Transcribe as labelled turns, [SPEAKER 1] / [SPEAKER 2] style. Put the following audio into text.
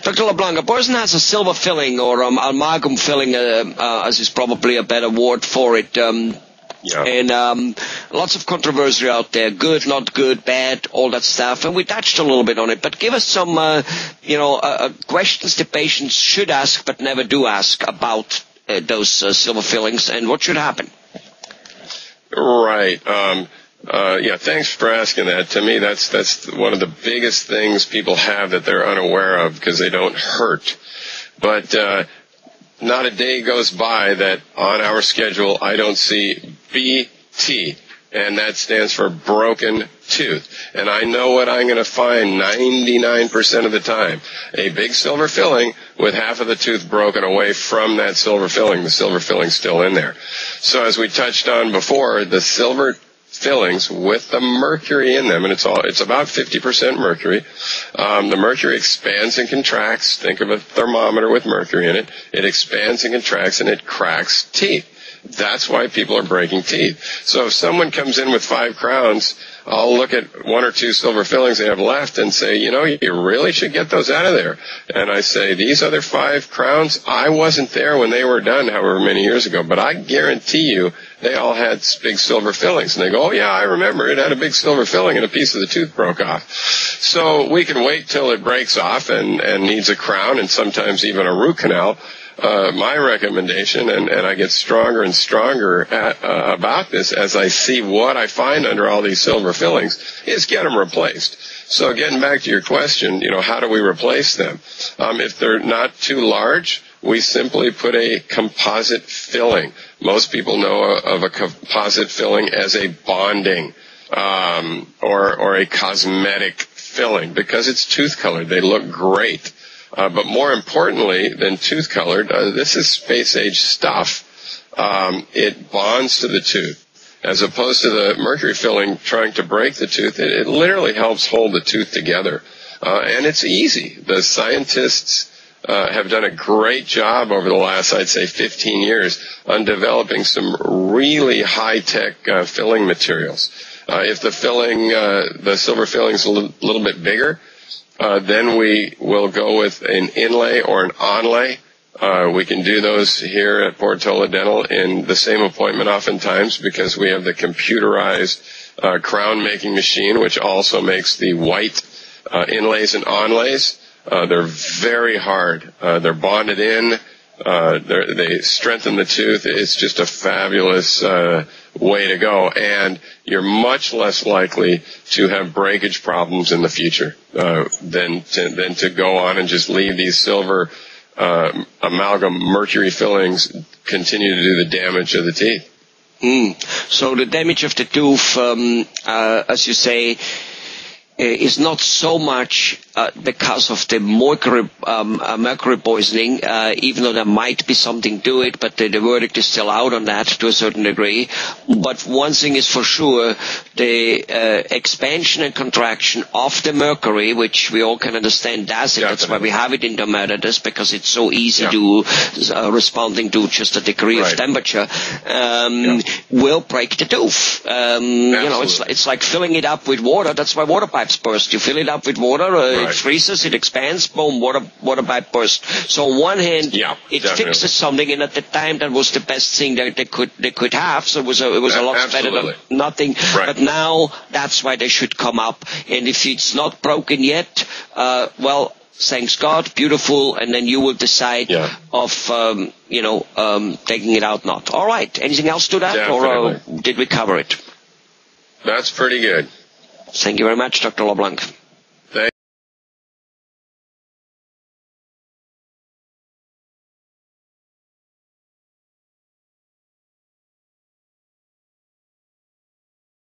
[SPEAKER 1] Dr. LeBlanc, a person has a silver filling or amalgam filling, as is probably a better word for it. And lots of controversy out there, good, not good, bad, all that stuff. And we touched a little bit on it. But give us some, questions the patients should ask but never do ask about those silver fillings and what should happen.
[SPEAKER 2] Right. Thanks for asking that. To me, that's one of the biggest things people have that they're unaware of because they don't hurt. But not a day goes by that on our schedule I don't see BT, and that stands for broken tooth. And I know what I'm going to find 99% of the time. A big silver filling with half of the tooth broken away from that silver filling. The silver filling's still in there. So as we touched on before, the silver fillings with the mercury in them, and it's about 50% mercury. The mercury expands and contracts. Think of a thermometer with mercury in it. It expands and contracts, and it cracks teeth. That's why people are breaking teeth. So if someone comes in with 5 crowns, I'll look at 1 or 2 silver fillings they have left and say, you really should get those out of there. And I say, these other 5 crowns, I wasn't there when they were done however many years ago, but I guarantee you they all had big silver fillings. And they go, oh yeah, I remember it had a big silver filling and a piece of the tooth broke off. So we can wait till it breaks off and needs a crown and sometimes even a root canal. My recommendation, and I get stronger and stronger about this as I see what I find under all these silver fillings, is get them replaced. So getting back to your question, how do we replace them? If they're not too large, we simply put a composite filling. Most people know of a composite filling as a bonding or a cosmetic filling because it's tooth colored. They look great. But more importantly than tooth colored, this is space age stuff. It bonds to the tooth. As opposed to the mercury filling trying to break the tooth, it literally helps hold the tooth together. And it's easy. The scientists have done a great job over the last, I'd say, 15 years on developing some really high-tech filling materials. If the silver filling is a little bit bigger, then we will go with an inlay or an onlay. We can do those here at Portola Dental in the same appointment oftentimes because we have the computerized crown making machine, which also makes the white inlays and onlays. They're very hard. They're bonded in. They strengthen the tooth. It's just a fabulous way to go, and you're much less likely to have breakage problems in the future than to go on and just leave these silver amalgam mercury fillings continue to do the damage of the teeth.
[SPEAKER 1] So the damage of the tooth, as you say, is not so much because of the mercury poisoning, even though there might be something to it, but the verdict is still out on that to a certain degree. But one thing is for sure, the expansion and contraction of the mercury, which we all can understand does it. Definitely. That's why we have it in the dermatitis, because it's so easy to responding to just a degree of temperature, will break the tooth. It's like filling it up with water. That's why water pipes burst. You fill it up with water, it freezes, it expands, boom, water pipe burst. So on one hand, it fixes something, and at the time that was the best thing that they could have. So it was a lot better than nothing. Right. But now that's why they should come up. And if it's not broken yet, thanks God, beautiful, and then you will decide of taking it out. Not all right. Anything else to that, or did we cover it?
[SPEAKER 2] That's pretty good.
[SPEAKER 1] Thank you very much, Dr. LeBlanc.